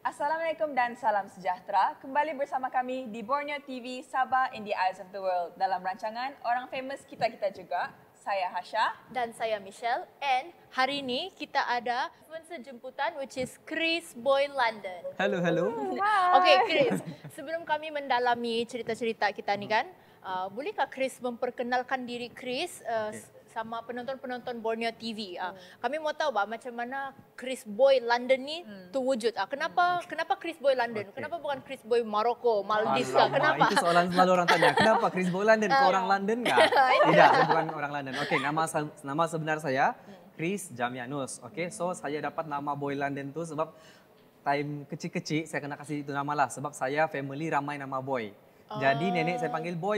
Assalamualaikum dan salam sejahtera. Kembali bersama kami di Borneo TV, Sabah in the Eyes of the World. Dalam rancangan Orang Famous Kita-Kita Juga. Saya Hasha. Dan saya Michelle. And hari ini kita ada influencer jemputan which is Chris Boy London. Halo. Okay Chris, sebelum kami mendalami cerita-cerita kita ni kan, bolehkah Chris memperkenalkan diri Chris sama penonton-penonton Borneo TV? Kami mau tahu macam mana Chris Boy London ni terwujud. Kenapa Chris Boy London? Kenapa bukan Chris Boy Maroko, Maldives? Kenapa? Itu soalan selalu orang tanya. Kenapa Chris Boy London? Kau orang London kah? Tidak, saya bukan orang London. Okey, nama sebenar saya Chris Jamianus. Okey, so saya dapat nama Boy London tu sebab time kecil-kecil saya kena kasih itu nama lah sebab saya family ramai nama Boy. Jadi nenek saya panggil boy.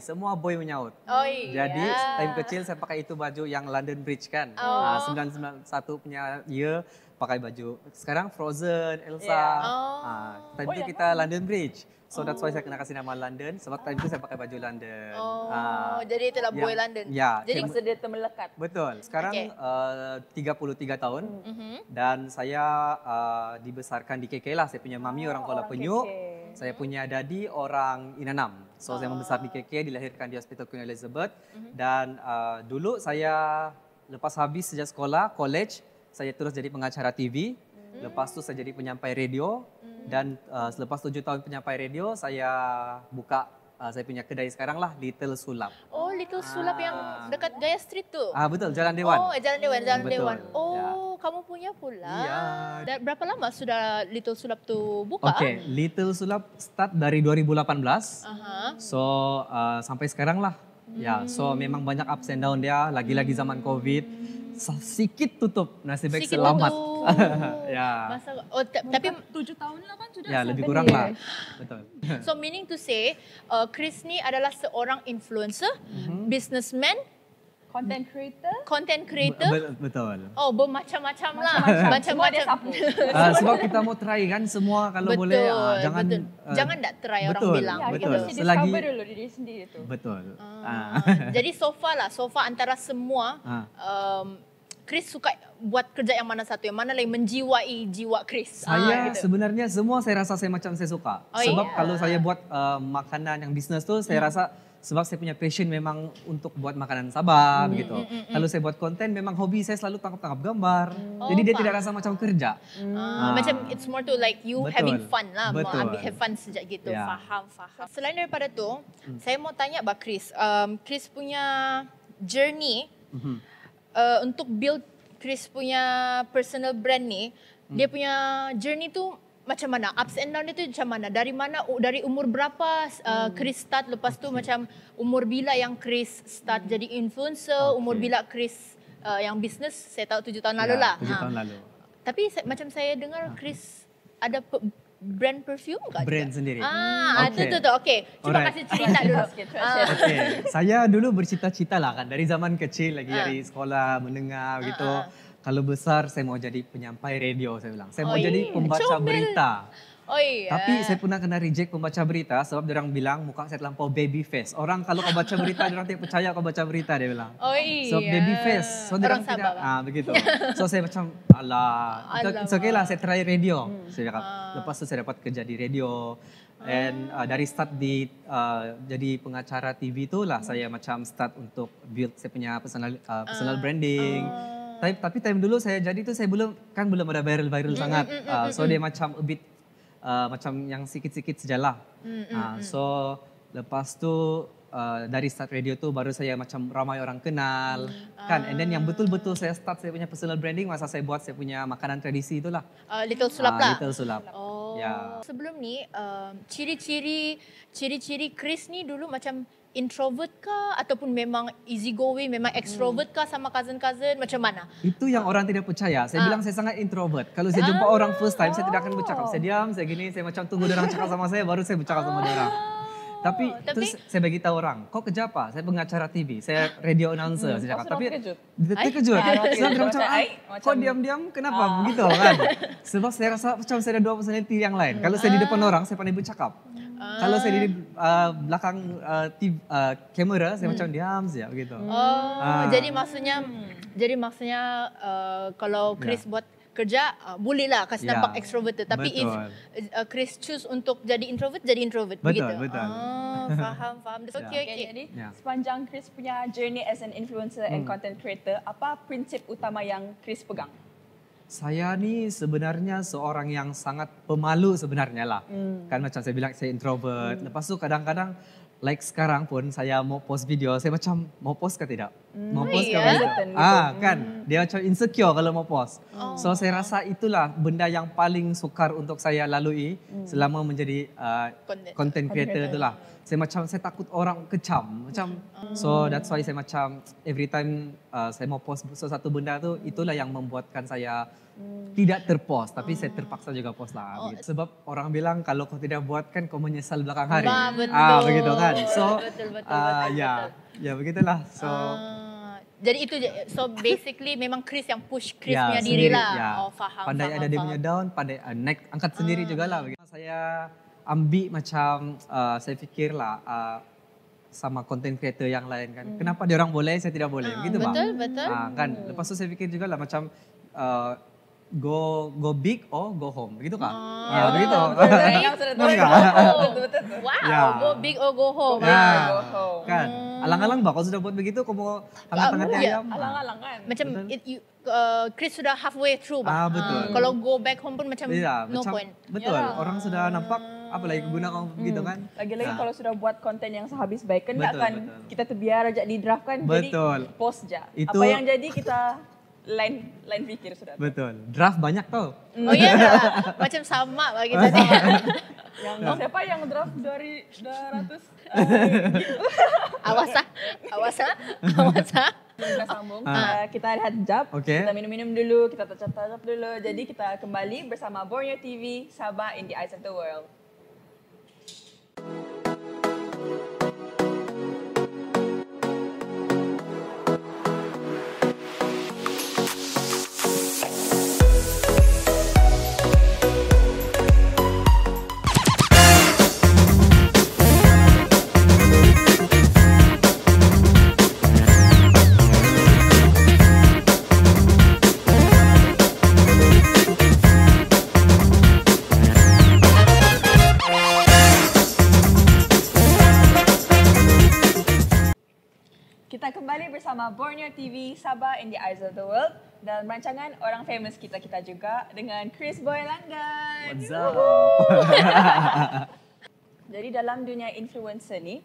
Semua boy menyaut. Jadi time kecil saya pakai itu baju yang London Bridge kan. 991 punya year pakai baju. Sekarang Frozen, Elsa. Time itu kita London Bridge. So that's why saya kena kasih nama London sebab time itu saya pakai baju London. Jadi itulah Boy London. Ya. Jadi masa dia termelekat. Betul. Sekarang 33 tahun dan saya dibesarkan di KK lah. Saya punya mami orang Kuala Penyu. Saya punya daddy orang Inanam. So saya membesar di KK, dilahirkan di Hospital Queen Elizabeth. Dan dulu saya lepas habis sejak sekolah, college, saya terus jadi pengacara TV. Lepas tu saya jadi penyampai radio. Dan selepas 7 tahun penyampai radio, saya buka saya punya kedai sekarang lah, Little Sulap. Oh, Little Sulap yang dekat Gaya Street tu? Betul, Jalan Dewan. Oh, Jalan Dewan. Oh, ya. Kamu punya pula. Ya. Dan berapa lama sudah Little Sulap tu buka? Okey, Little Sulap start dari 2018. So sampai sekarang lah. Ya, so memang banyak ups and down dia. Lagi-lagi zaman COVID, sikit tutup. Nasib baik selamat. Ya. Tapi 7 tahun lah kan sudah. Ya, lebih kurang lah. Betul. So meaning to say, Chris ni adalah seorang influencer, businessman, Content creator. Betul. Oh, bermacam-macam lah. Semua dia sapu. Sebab kita mau try kan semua kalau boleh. Jangan tak try orang betul, bilang. Betul. Kita mesti discover dulu diri sendiri tu. Betul. Jadi so far antara semua, Chris suka buat kerja yang mana satu? Yang mana lagi menjiwai jiwa Chris? Saya gitu. sebenarnya semua saya rasa saya macam saya suka. Sebab kalau saya buat makanan yang bisnes tu, saya rasa sebab saya punya passion memang untuk buat makanan Sabah begitu. Kalau saya buat konten memang hobi saya selalu tangkap gambar. Jadi dia tidak rasa macam kerja. Macam it's more to like you having fun lah. Betul. Have fun sejak gitu. Ya. Faham. Selain daripada tu, saya mau tanya Chris. Chris punya journey untuk build Chris punya personal brand ni, dia punya journey tu macam mana? Ups and down dia tu macam mana? Dari umur berapa Chris start, lepas tu macam umur bila yang Chris start jadi influencer, umur bila Chris yang business, saya tahu 7 tahun lalu lah. 7 tahun lalu. Tapi macam saya dengar Chris ada brand perfume ke? Brand sendiri. Itu. Okey, cuba kasih cerita dulu. Okey, saya dulu bercita-cita lah kan dari zaman kecil lagi dari sekolah menengah gitu. Kalau besar saya mau jadi penyampai radio, saya bilang. Saya mau jadi pembaca berita. Tapi saya pernah kena reject pembaca berita sebab dia orang bilang muka saya terlampau baby face. Orang kalau kau baca berita dia orang tidak percaya kau baca berita, dia bilang. So baby face. So dia orang tidak begitu. So saya macam it's okay lah, saya try radio. Saya cakap. Lepas tu saya dapat kerja di radio. And dari start jadi pengacara TV tu lah saya macam start untuk build saya punya personal branding. Tapi time dulu saya jadi tu saya belum ada viral sangat. So dia macam a bit macam yang sikit-sikit sajalah. So lepas tu dari start radio tu baru saya macam ramai orang kenal kan. And then yang betul-betul saya start saya punya personal branding masa saya buat saya punya makanan tradisi itulah. Little Sulap lah. Little Sulap. Ya. Sebelum ni ciri-ciri Chris ni dulu macam introvert kah ataupun memang easy going, memang extrovert kah sama cousin-cousin, macam mana? Itu yang orang tidak percaya. Saya bilang saya sangat introvert. Kalau saya jumpa orang first time saya tidak akan bercakap. Saya diam, saya gini, saya macam tunggu orang cakap sama saya baru saya bercakap sama orang. Tapi terus saya bagi tahu orang, kau kerja apa? Saya pengacara TV, saya radio announcer, saya cakap. Tapi terkejut. Saya macam kau diam-diam kenapa begitu kan? Sebab saya rasa macam saya ada dua personality yang lain. Kalau saya di depan orang saya pandai bercakap. Kalau saya di belakang kamera saya macam diam saja begitu. Jadi maksudnya kalau Chris buat kerja boleh lah kasi Ya, nampak extroverted. Tapi if Chris choose untuk jadi introvert begitu. Betul. Faham. Okay. Jadi Ya. sepanjang Chris punya journey as an influencer and content creator, apa prinsip utama yang Chris pegang? Saya ni sebenarnya seorang yang sangat pemalu sebenarnya lah. Kan macam saya bilang saya introvert. Lepas tu kadang-kadang like sekarang pun saya mau post video, saya macam mau post ke tidak? Mau post ke tidak? Kan dia macam insecure kalau mau post. So saya rasa itulah benda yang paling sukar untuk saya lalui selama menjadi content creator itulah. Saya takut orang kecam macam so that's why saya macam every time saya mau post sesuatu benda tu itulah yang membuatkan saya tidak terpost tapi saya terpaksa juga post lah begitu. Sebab orang bilang kalau kau tidak buat kan kau menyesal belakang hari. Betul. Begitu kan. So betul. ya begitulah. So jadi itu so basically memang Chris yang push Chris ya, punya diri sendiri, lah. Ya. Faham. Pandai ada dia punya down, pandai naik angkat sendiri jugalah begitu. Saya ambil macam saya fikirlah sama content creator yang lain kan. Kenapa dia orang boleh saya tidak boleh? Begitu bang. Betul. Kan lepas tu saya fikir jugalah macam go big or go home begitu kan? Begitu. Betul. Wow, Ya. go big or go home. Ya. Go home. Kan. Alang-alang bah kalau sudah buat begitu kau mau hangat-hangat ayam. Alang-alang kan. Macam Chris sudah halfway through bang. Betul. Kalau go back home pun macam Ya, no macam, point. Betul. Orang sudah nampak apa lagi guna kau begitu kan? Lagi-lagi kalau sudah buat konten yang sehabis baik kan tak Betul, kan betul. kita terbiar aja di draft kan. Betul. Jadi post je. Itu- Apa yang jadi kita lain fikir sudah. Betul. Draft banyak tau. Oh iya, macam sama bagi tadi. Yang siapa yang draft dari 200 Awas ah. kita sambung. Ah. Kita rehat sekejap. Okey. Kita minum-minum dulu, kita touch-up dulu. Jadi kita kembali bersama Borneo TV, Sabah in the Eyes of the World. Kita kembali bersama Borneo TV, Sabah in the Eyes of the World dalam rancangan orang famous kita-kita juga dengan Chris Boy London. What's up? Jadi dalam dunia influencer ni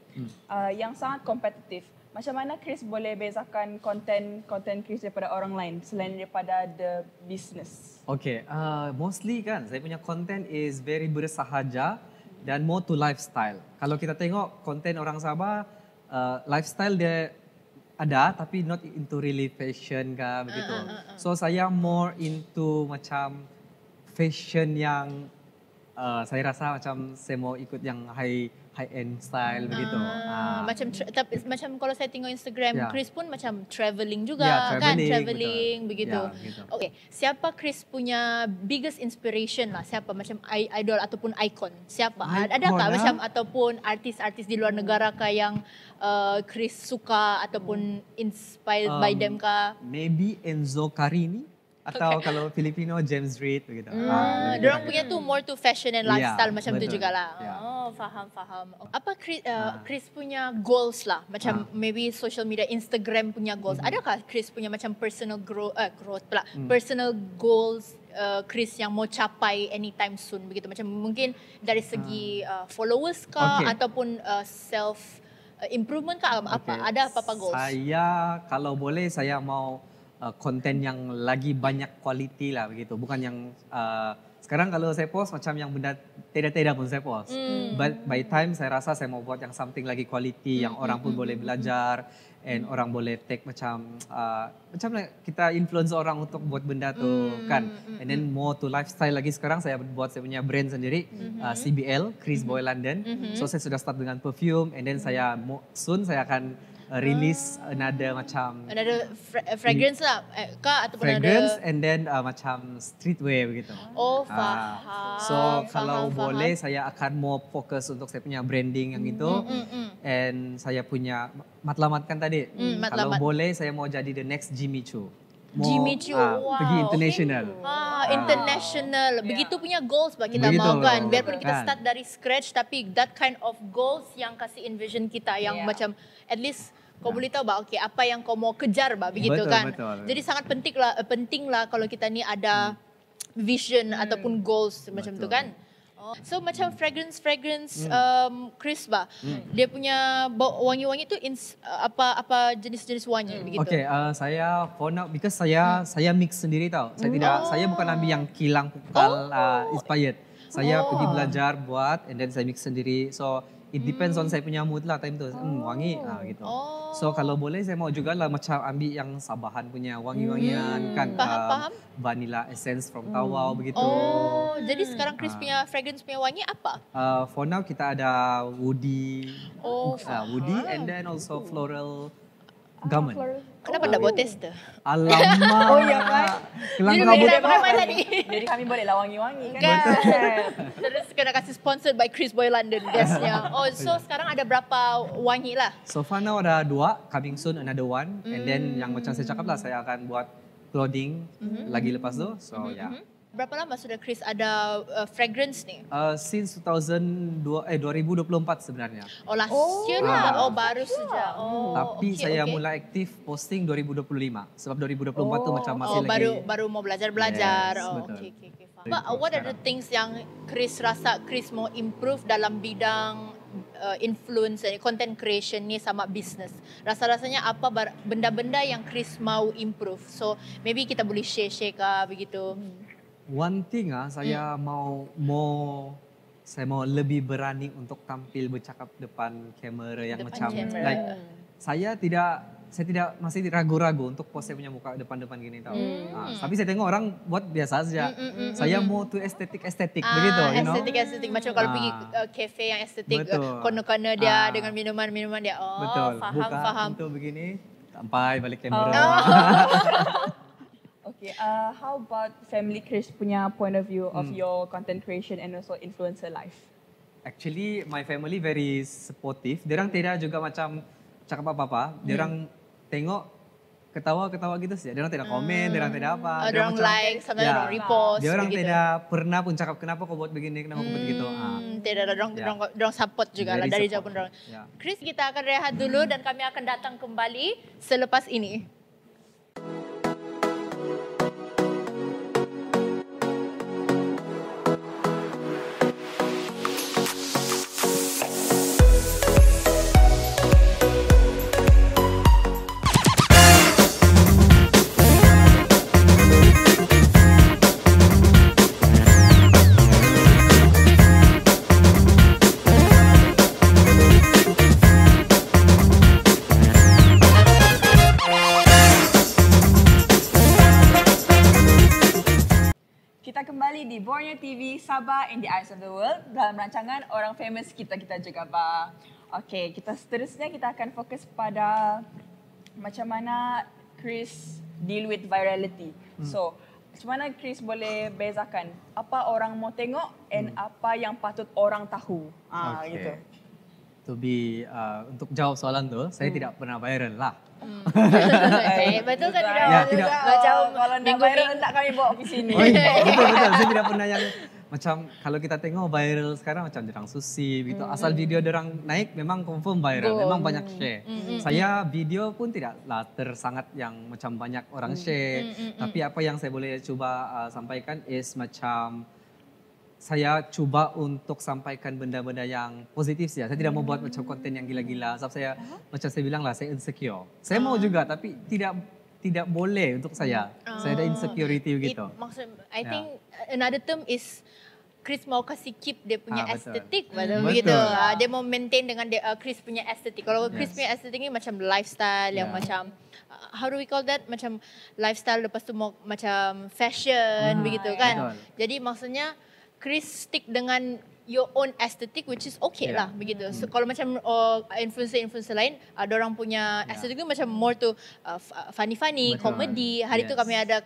yang sangat kompetitif. Macam mana Chris boleh bezakan konten Chris daripada orang lain selain daripada the business? Okay, mostly kan saya punya content is very bersahaja dan more to lifestyle. Kalau kita tengok konten orang Sabah, lifestyle dia ada tapi not into really fashion ke begitu. So saya more into macam fashion yang saya rasa macam saya mau ikut yang high end style begitu. Macam kalau saya tengok Instagram, Ya. Chris pun macam travelling juga Ya, kan, travelling, travelling betul. begitu. Ya, begitu. Okay, siapa Chris punya biggest inspiration lah? Siapa macam idol ataupun icon? Siapa? Adakah macam ataupun artis-artis di luar negara kah yang Chris suka ataupun inspired by them kah? Maybe Enzo Carini atau kalau Filipino James Reid begitu. Diorang punya tu more to fashion and Ya, lifestyle macam tu betul. jugalah. Ya. Oh, faham. Apa Chris punya goals lah? Macam maybe social media, Instagram punya goals. Adakah Chris punya macam personal growth pula, personal goals Chris yang mau capai anytime soon begitu? Macam mungkin dari segi followers kah ataupun self improvement kah? Apa ada apa-apa goals? Saya kalau boleh saya mau konten yang lagi banyak quality lah begitu. Bukan yang sekarang kalau saya post macam yang benda tidak pun saya post. But by time saya rasa saya mau buat yang something lagi quality yang orang pun boleh belajar and orang boleh take macam kita influence orang untuk buat benda tu kan. And then more to lifestyle lagi sekarang saya buat saya punya brand sendiri CBL, Chris Boy London. So saya sudah start dengan perfume and then soon saya akan release another fragrance lah kah ataupun fragrance ada and then macam streetwear begitu. Faham. So kalau boleh saya akan more fokus untuk saya punya branding yang itu and saya punya matlamat kan tadi. Kalau boleh saya mau jadi the next Jimmy Choo. Jimmy Choo, wow. pergi international. International. Begitu punya goals kita Begitu, mau kan. Biarpun kan. kita start dari scratch tapi that kind of goals yang kasih envision kita yang macam at least kau boleh tahu bah okey apa yang kau mau kejar bah begitu Betul, kan. betul. Jadi sangat penting lah kalau kita ni ada vision ataupun goals macam tu kan. So macam fragrance Chris bah. Dia punya wangi-wangi tu apa jenis-jenis wangi begitu. Okay, saya for now because saya mix sendiri tau. Saya bukan ambil yang kilang pukal inspired. Saya pergi belajar buat and then saya mix sendiri. So it depends on saya punya mood lah time tu. Wangi gitu. So kalau boleh saya mau juga lah macam ambil yang Sabahan punya wangi-wangian kan. Faham. Vanilla essence from Tawau begitu. Jadi sekarang Chris punya fragrance punya wangi apa? For now kita ada woody, woody and then also floral garment. Kenapa tak buat tester? Alamak. Ya kan? Kelang Jadi kabut. beda pakai tadi. Jadi kami boleh lah wangi-wangi kan. Kan? Terus kena kasih sponsored by Chris Boy London guestnya. So sekarang ada berapa wangi lah? So far now ada 2, coming soon another one. And then yang macam saya cakap lah, saya akan buat clothing lagi lepas tu. So Berapa lama sudah Chris ada fragrance ni? Since 2024 sebenarnya. Last year lah. Baru saja. Tapi saya mulai aktif posting 2025. Sebab 2024 tu macam masih lagi. Baru mau belajar. Yes, betul. Okay. But what are the things yang Chris rasa Chris mau improve dalam bidang influence content creation ni sama business? Rasa-rasanya apa benda-benda yang Chris mau improve? So maybe kita boleh share kah begitu. One thing saya mau lebih berani untuk tampil bercakap depan kamera yang macam like saya tidak masih ragu-ragu untuk post saya punya muka depan-depan gini tau. Tapi saya tengok orang buat biasa saja. Saya mau tu estetik begitu, you know. Estetik macam kalau pergi cafe yang estetik, corner-corner dia dengan minuman dia. Betul. Faham. Buka pintu begini, sampai balik kamera. Okay, how about family Chris punya point of view of your content creation and also influencer life? Actually, my family very supportive. Diorang tidak juga macam cakap apa-apa. Diorang tengok ketawa-ketawa gitu saja. Diorang tidak komen, diorang tidak apa. Diorang like, sometimes diorang repost. Diorang begitu. tidak pernah pun cakap kenapa kau buat begini, kenapa kau buat begitu. Tidak ada, diorang support juga lah dari jauh pun diorang. Chris, kita akan rehat dulu dan kami akan datang kembali selepas ini. Di Borneo TV, Sabah in the Eyes of the World dalam rancangan Orang Famous Kita juga bah. Okay, seterusnya kita akan fokus pada macam mana Chris deal with virality. So, macam mana Chris boleh bezakan apa orang mau tengok and apa yang patut orang tahu. Gitu. Untuk jawab soalan tu, saya tidak pernah viral lah. Betul kan tidak? Ya, tidak. Macam kalau nak viral tak kami bawa ke sini. Betul. Saya tidak pernah yang macam kalau kita tengok viral sekarang macam Derang Susi gitu. Asal video derang naik memang confirm viral, memang banyak share. Saya video pun tidaklah tersangat yang macam banyak orang share. Tapi apa yang saya boleh cuba sampaikan is macam saya cuba untuk sampaikan benda-benda yang positif saja. Saya tidak mau buat macam konten yang gila-gila. Sebab saya macam saya bilang lah, saya insecure. Saya mau juga tapi tidak boleh untuk saya. Saya ada insecurity begitu. I think another term is Chris mau kasih keep dia punya estetik betul. Begitu. Dia mau maintain dengan Chris punya estetik. Kalau Chris punya estetik ni macam lifestyle yang macam how do we call that? Macam lifestyle lepas tu mau macam fashion begitu kan. Jadi maksudnya Chris stick dengan your own aesthetic which is okay lah begitu. So kalau macam influencer lain ada orang punya aesthetic tu macam more to funny comedy. Hari tu kami ada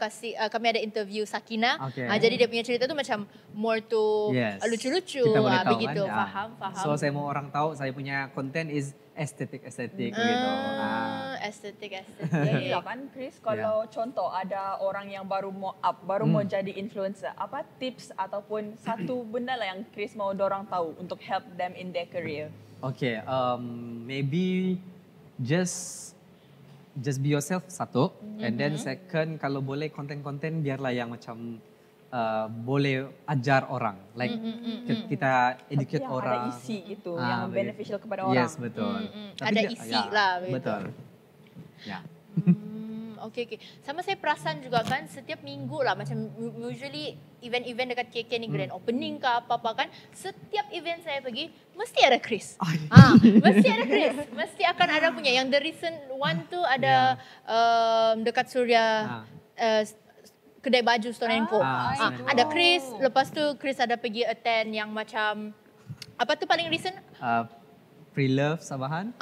interview Sakina. Jadi dia punya cerita tu macam more to lucu-lucu begitu. Kan? Faham. So saya mau orang tahu saya punya content is estetik begitu. Estetik. Jadi lah kan Chris, kalau contoh ada orang yang baru mau jadi influencer, apa tips ataupun satu benda lah yang Chris mau dorang tahu untuk help them in their career? Okay, maybe just be yourself satu, and then second, kalau boleh konten-konten biarlah yang macam boleh ajar orang, like kita educate yang orang. Ada isi gitu, yang beneficial kepada orang. Yes, betul. Ada isi lah. Betul. Ya. Okay. Sama saya perasan juga kan setiap minggu lah macam usually event-event dekat KK ni grand opening ke apa-apa kan, setiap event saya pergi mesti ada Chris. Mesti ada Chris. Mesti akan ada punya. Yang the recent one tu ada dekat Suria kedai baju Stone & Co. Ada Chris, lepas tu Chris ada pergi attend yang macam apa tu paling recent? Pre-Love Sabahan.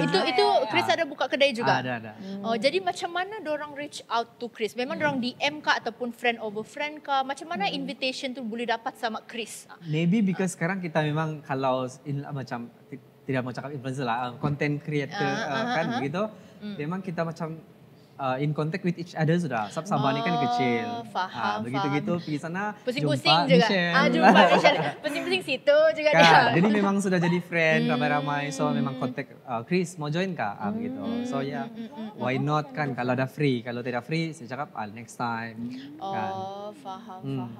Itu Chris ada buka kedai juga. Ada. Jadi macam mana dorang reach out to Chris? Memang dorang DM kah ataupun friend over friend kah? Macam mana invitation tu boleh dapat sama Chris? Maybe because sekarang kita memang kalau macam tidak mau cakap influencer lah, content creator kan begitu. Memang kita macam in contact with each other sudah. Sebab Sabah ni kan kecil. Faham. Begitu pergi sana pusing-pusing jumpa juga. Michelle. Jumpa Michelle. Pusing-pusing situ juga kan, dia. jadi memang sudah jadi friend ramai-ramai. So memang contact Chris mau join kah? Begitu. So why not kan kalau ada free. Kalau tidak free saya cakap next time. Kan. Faham.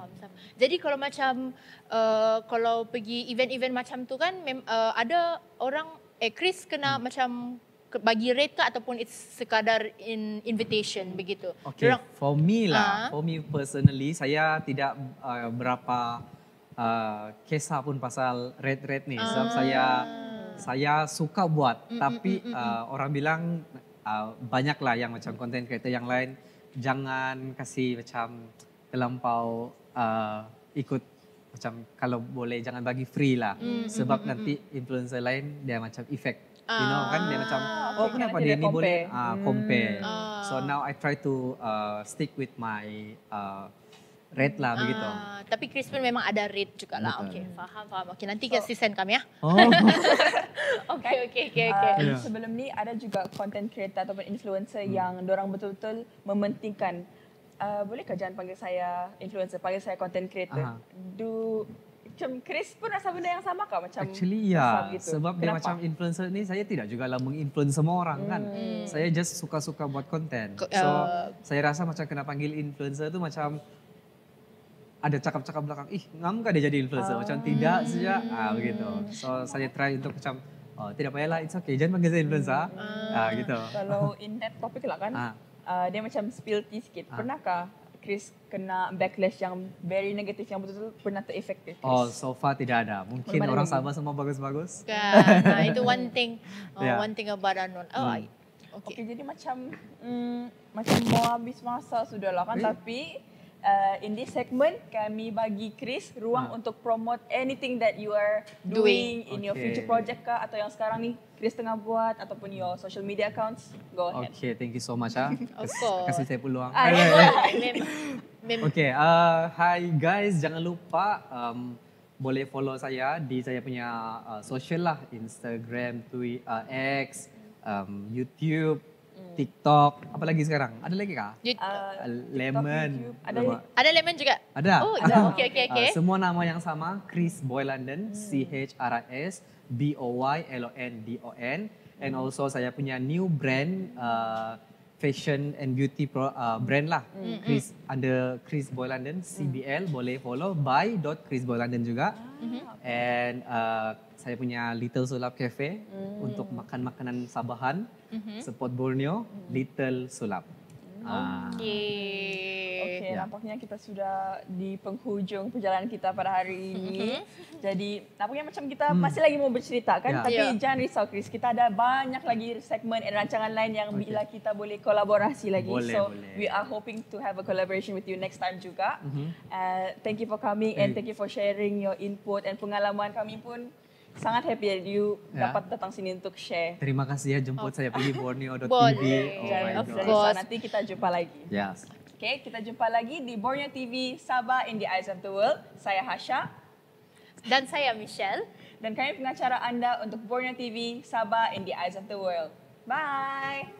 Jadi kalau macam kalau pergi event-event macam tu kan ada orang Chris kena macam bagi rate ke ataupun it's sekadar invitation begitu? Okay, for me personally saya tidak berapa kisah pun pasal rate ni. Sebab saya suka buat, tapi orang bilang banyaklah yang macam content creator yang lain jangan kasih macam terlampau ikut macam kalau boleh jangan bagi free lah. Sebab nanti influencer lain dia macam effect. You know kan dia macam kenapa dia ni boleh compare. So now I try to stick with my rate lah begitu. Tapi Chris pun memang ada rate juga lah. Okay, faham. Okay, nanti kasih send kami ya. Okay. Sebelum ni ada juga content creator ataupun influencer yang dorang betul-betul mementingkan bolehkah jangan panggil saya influencer, panggil saya content creator. Macam Chris pun rasa benda yang sama kah? Macam actually gitu. Sebab dia macam influencer ni saya tidak juga lah menginfluence semua orang kan. Saya just suka-suka buat konten. So saya rasa macam kena panggil influencer tu macam ada cakap-cakap belakang, ngam kah dia jadi influencer? Macam tidak saja, begitu. So saya try untuk macam, tidak payahlah, it's okay, jangan panggil saya influencer. Gitu. Kalau in that topic lah kan, dia macam spill tea sikit. Pernahkah Chris kena backlash yang very negatif yang betul-betul pernah terefektif? So far tidak ada. Mungkin orang Sabah semua bagus-bagus. Kan, itu one thing. One thing about Anon. Okay, jadi macam mau habis masa sudah lah kan, tapi in this segment kami bagi Chris ruang untuk promote anything that you are doing in your future project kah, atau yang sekarang ni Chris tengah buat ataupun your social media accounts. Go ahead. Okay, thank you so much. Of course. Kasih saya peluang. Okay, hi guys, jangan lupa boleh follow saya di saya punya social lah, Instagram, Twitter, X, YouTube, TikTok, apa lagi sekarang? Ada lagi kah? Lemon. Ada Lemon juga? Ada. Oh, okay. Semua nama yang sama, Chris Boy London, CHRIS BOYLONDON. And also saya punya new brand, fashion and beauty brand lah. Chris under Chris Boy London, CBL, boleh follow by Chris Boy London juga. And saya punya Little Sulap Cafe untuk makan makanan Sabahan, support Borneo, Little Sulap. Okay, nampaknya kita sudah di penghujung perjalanan kita pada hari ini. Jadi nampaknya macam kita masih lagi mau bercerita kan, tapi jangan risau Chris, kita ada banyak lagi segmen dan rancangan lain yang bila kita boleh kolaborasi lagi. Boleh. We are hoping to have a collaboration with you next time juga. Thank you for coming and thank you for sharing your input and pengalaman. Kami pun sangat happy that you dapat datang sini untuk share. Terima kasih ya jemput saya pergi Borneo.tv. Of course. Nanti kita jumpa lagi. Yes. Okay, kita jumpa lagi di Borneo TV Sabah in the Eyes of the World. Saya Hasha. Dan saya Michelle. Dan kami pengacara anda untuk Borneo TV Sabah in the Eyes of the World. Bye!